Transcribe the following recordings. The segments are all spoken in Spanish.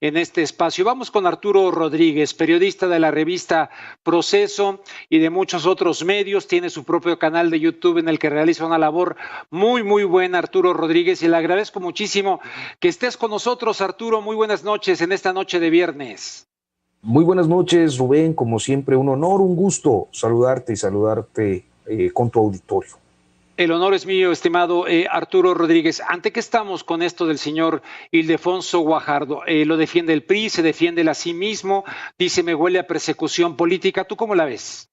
en este espacio. Vamos con Arturo Rodríguez, periodista de la revista Proceso y de muchos otros medios. Tiene su propio canal de YouTube en el que realiza una labor muy, muy buena, Arturo Rodríguez, y le agradezco muchísimo que estés con nosotros, Arturo. Muy buenas noches en esta noche de viernes. Muy buenas noches, Rubén. Como siempre, un honor, un gusto saludarte con tu auditorio. El honor es mío, estimado Arturo Rodríguez. ¿Ante qué estamos con esto del señor Ildefonso Guajardo? Lo defiende el PRI, se defiende él a sí mismo, dice me huele a persecución política. ¿Tú cómo la ves?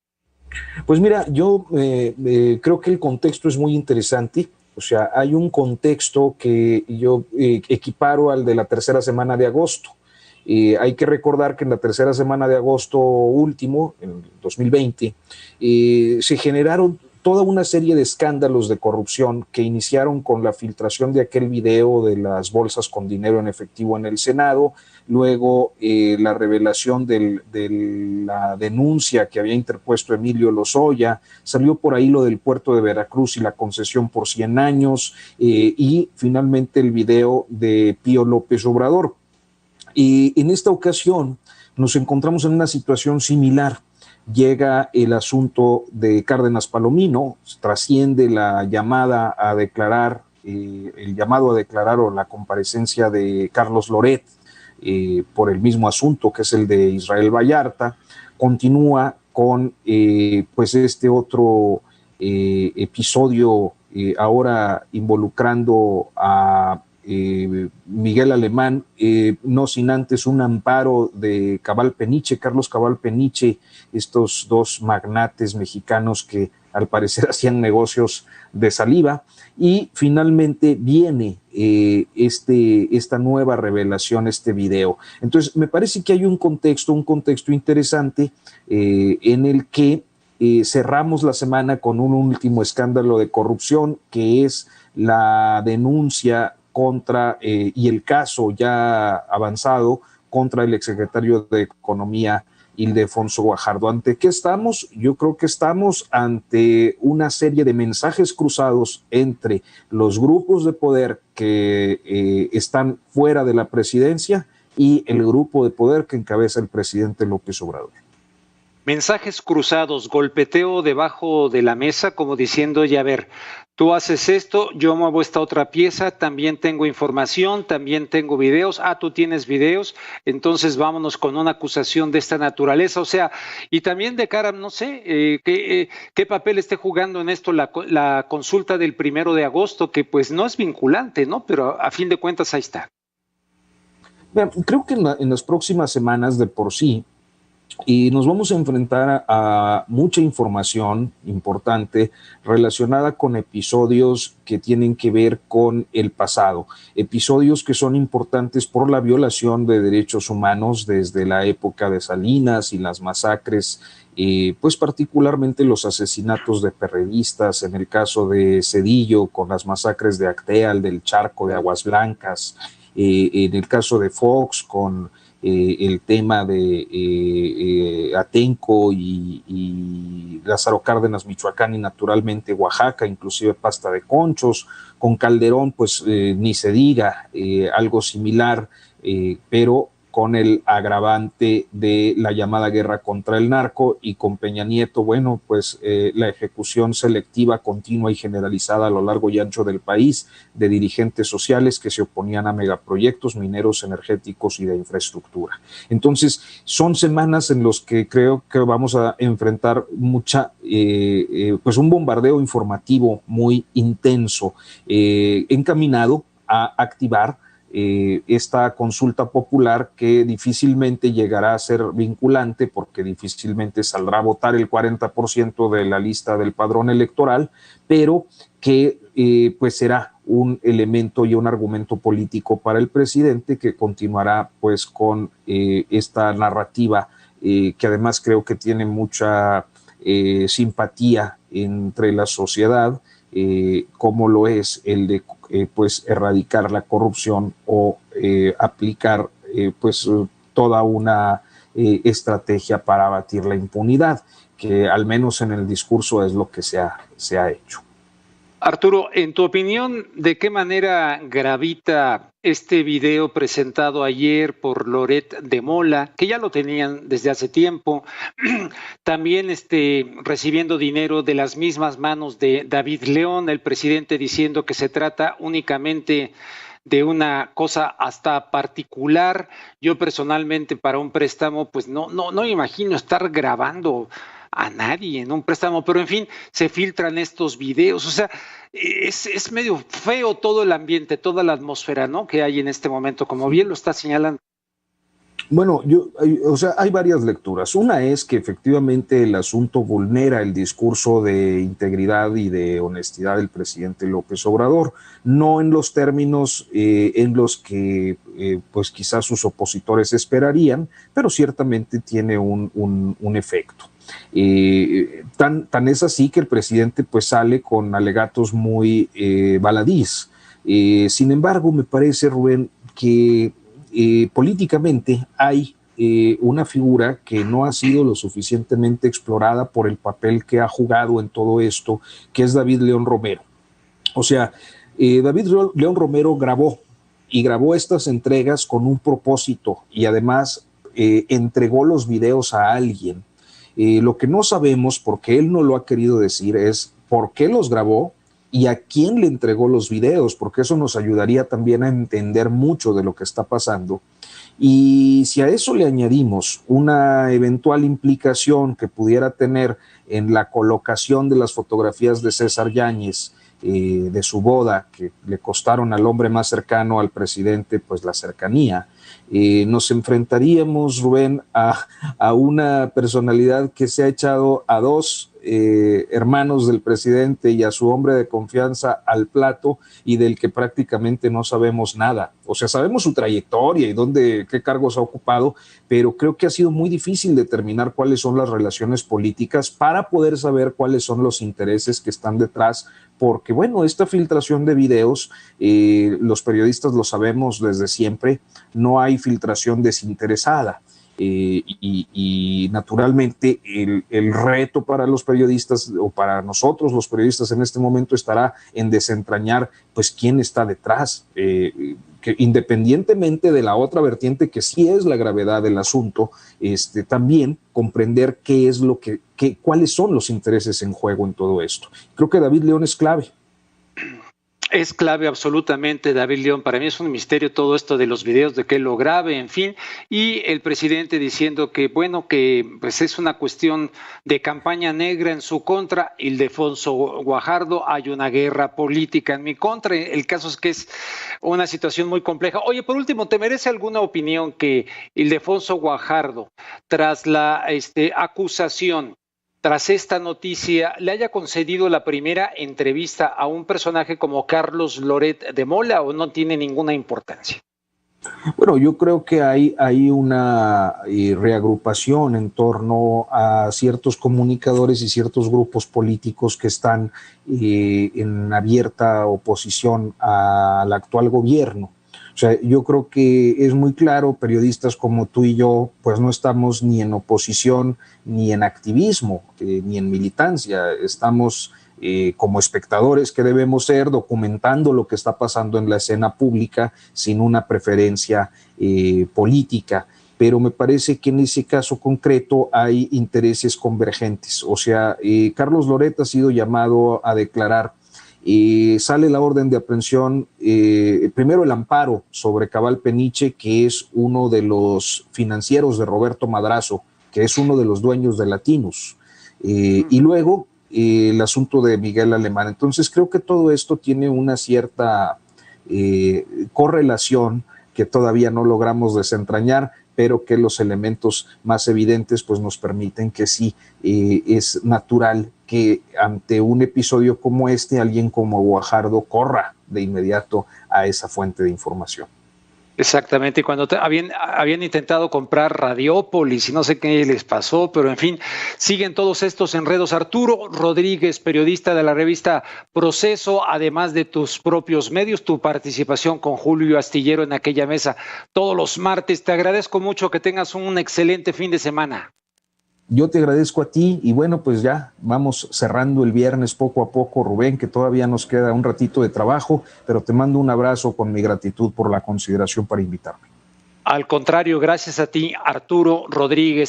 Pues mira, yo creo que el contexto es muy interesante. O sea, hay un contexto que yo equiparo al de la tercera semana de agosto. Hay que recordar que en la tercera semana de agosto último, en 2020, se generaron toda una serie de escándalos de corrupción que iniciaron con la filtración de aquel video de las bolsas con dinero en efectivo en el Senado, luego la revelación de la denuncia que había interpuesto Emilio Lozoya, salió por ahí lo del puerto de Veracruz y la concesión por 100 años, y finalmente el video de Pío López Obrador. Y en esta ocasión nos encontramos en una situación similar. Llega el asunto de Cárdenas Palomino, trasciende la llamada a declarar, el llamado a declarar o la comparecencia de Carlos Loret por el mismo asunto que es el de Israel Vallarta, continúa con pues este otro episodio ahora involucrando a Miguel Alemán, no sin antes un amparo de Cabal Peniche, Carlos Cabal Peniche, estos dos magnates mexicanos que al parecer hacían negocios de saliva, y finalmente viene esta nueva revelación, este video. Entonces me parece que hay un contexto interesante en el que cerramos la semana con un último escándalo de corrupción, que es la denuncia contra, y el caso ya avanzado contra el exsecretario de Economía, Ildefonso Guajardo. ¿Ante qué estamos? Yo creo que estamos ante una serie de mensajes cruzados entre los grupos de poder que están fuera de la presidencia y el grupo de poder que encabeza el presidente López Obrador. Mensajes cruzados, golpeteo debajo de la mesa, como diciendo, ya ver, tú haces esto, yo muevo esta otra pieza, también tengo información, también tengo videos, tú tienes videos, entonces vámonos con una acusación de esta naturaleza, o sea, y también de cara, no sé, qué papel esté jugando en esto la consulta del 1 de agosto, que pues no es vinculante, ¿no? Pero a fin de cuentas ahí está. Bueno, creo que en las próximas semanas de por sí, y nos vamos a enfrentar a mucha información importante relacionada con episodios que tienen que ver con el pasado, episodios que son importantes por la violación de derechos humanos desde la época de Salinas y las masacres, pues particularmente los asesinatos de periodistas, en el caso de Zedillo con las masacres de Acteal, del Charco, de Aguas Blancas, en el caso de Fox con el tema de Atenco y Lázaro Cárdenas, Michoacán, y naturalmente Oaxaca, inclusive Pasta de Conchos, con Calderón, pues ni se diga, algo similar, pero con el agravante de la llamada guerra contra el narco, y con Peña Nieto, bueno, pues la ejecución selectiva, continua y generalizada a lo largo y ancho del país de dirigentes sociales que se oponían a megaproyectos mineros, energéticos y de infraestructura. Entonces, son semanas en las que creo que vamos a enfrentar pues un bombardeo informativo muy intenso, encaminado a activar esta consulta popular, que difícilmente llegará a ser vinculante porque difícilmente saldrá a votar el 40% de la lista del padrón electoral, pero que pues será un elemento y un argumento político para el presidente, que continuará pues con esta narrativa que además creo que tiene mucha simpatía entre la sociedad, como lo es el de pues erradicar la corrupción o aplicar pues toda una estrategia para abatir la impunidad, que al menos en el discurso es lo que se ha hecho. Arturo, en tu opinión, ¿de qué manera gravita este video presentado ayer por Loret de Mola, que ya lo tenían desde hace tiempo, también recibiendo dinero de las mismas manos de David León, el presidente, diciendo que se trata únicamente de una cosa hasta particular? Yo personalmente para un préstamo, pues no imagino estar grabando a nadie en un préstamo, pero en fin, se filtran estos videos, o sea, es medio feo todo el ambiente, toda la atmósfera, ¿no?, que hay en este momento, como bien lo está señalando. Bueno, hay varias lecturas. Una es que efectivamente el asunto vulnera el discurso de integridad y de honestidad del presidente López Obrador, no en los términos en los que pues quizás sus opositores esperarían, pero ciertamente tiene un efecto. Tan es así que el presidente pues sale con alegatos muy baladís. Sin embargo, me parece, Rubén, que políticamente hay una figura que no ha sido lo suficientemente explorada por el papel que ha jugado en todo esto, que es David León Romero. O sea, David León Romero grabó estas entregas con un propósito y además entregó los videos a alguien. Lo que no sabemos, porque él no lo ha querido decir, es por qué los grabó y a quién le entregó los videos, porque eso nos ayudaría también a entender mucho de lo que está pasando. Y si a eso le añadimos una eventual implicación que pudiera tener en la colocación de las fotografías de César Yáñez, de su boda, que le costaron al hombre más cercano al presidente pues la cercanía, nos enfrentaríamos, Rubén, a una personalidad que se ha echado a dos hermanos del presidente y a su hombre de confianza al plato y del que prácticamente no sabemos nada. O sea, sabemos su trayectoria y qué cargos ha ocupado, pero creo que ha sido muy difícil determinar cuáles son las relaciones políticas para poder saber cuáles son los intereses que están detrás, porque bueno, esta filtración de videos, los periodistas lo sabemos desde siempre, no hay filtración desinteresada. Y naturalmente el reto para los periodistas o para nosotros los periodistas en este momento estará en desentrañar pues quién está detrás, que independientemente de la otra vertiente que sí es la gravedad del asunto, también comprender cuáles son los intereses en juego en todo esto. Creo que David León es clave. Es clave absolutamente David León. Para mí es un misterio todo esto de los videos, de que él lo grabe, en fin, y el presidente diciendo que bueno, que pues es una cuestión de campaña negra en su contra. Ildefonso Guajardo, hay una guerra política en mi contra. El caso es que es una situación muy compleja. Oye, por último, ¿te merece alguna opinión que Ildefonso Guajardo, tras la acusación, tras esta noticia, le haya concedido la primera entrevista a un personaje como Carlos Loret de Mola, o no tiene ninguna importancia? Bueno, yo creo que hay una reagrupación en torno a ciertos comunicadores y ciertos grupos políticos que están en abierta oposición al actual gobierno. O sea, yo creo que es muy claro, periodistas como tú y yo, pues no estamos ni en oposición, ni en activismo, ni en militancia. Estamos como espectadores que debemos ser, documentando lo que está pasando en la escena pública sin una preferencia política. Pero me parece que en ese caso concreto hay intereses convergentes. O sea, Carlos Loret ha sido llamado a declarar. Sale la orden de aprehensión, primero el amparo sobre Cabal Peniche, que es uno de los financieros de Roberto Madrazo, que es uno de los dueños de Latinus, y luego el asunto de Miguel Alemán. Entonces creo que todo esto tiene una cierta correlación que todavía no logramos desentrañar, pero que los elementos más evidentes pues nos permiten que sí es natural que ante un episodio como este, alguien como Guajardo corra de inmediato a esa fuente de información. Exactamente, cuando habían intentado comprar Radiópolis y no sé qué les pasó, pero en fin, siguen todos estos enredos. Arturo Rodríguez, periodista de la revista Proceso, además de tus propios medios, tu participación con Julio Astillero en aquella mesa todos los martes. Te agradezco mucho, que tengas un excelente fin de semana. Yo te agradezco a ti y bueno, pues ya vamos cerrando el viernes poco a poco, Rubén, que todavía nos queda un ratito de trabajo, pero te mando un abrazo con mi gratitud por la consideración para invitarme. Al contrario, gracias a ti, Arturo Rodríguez.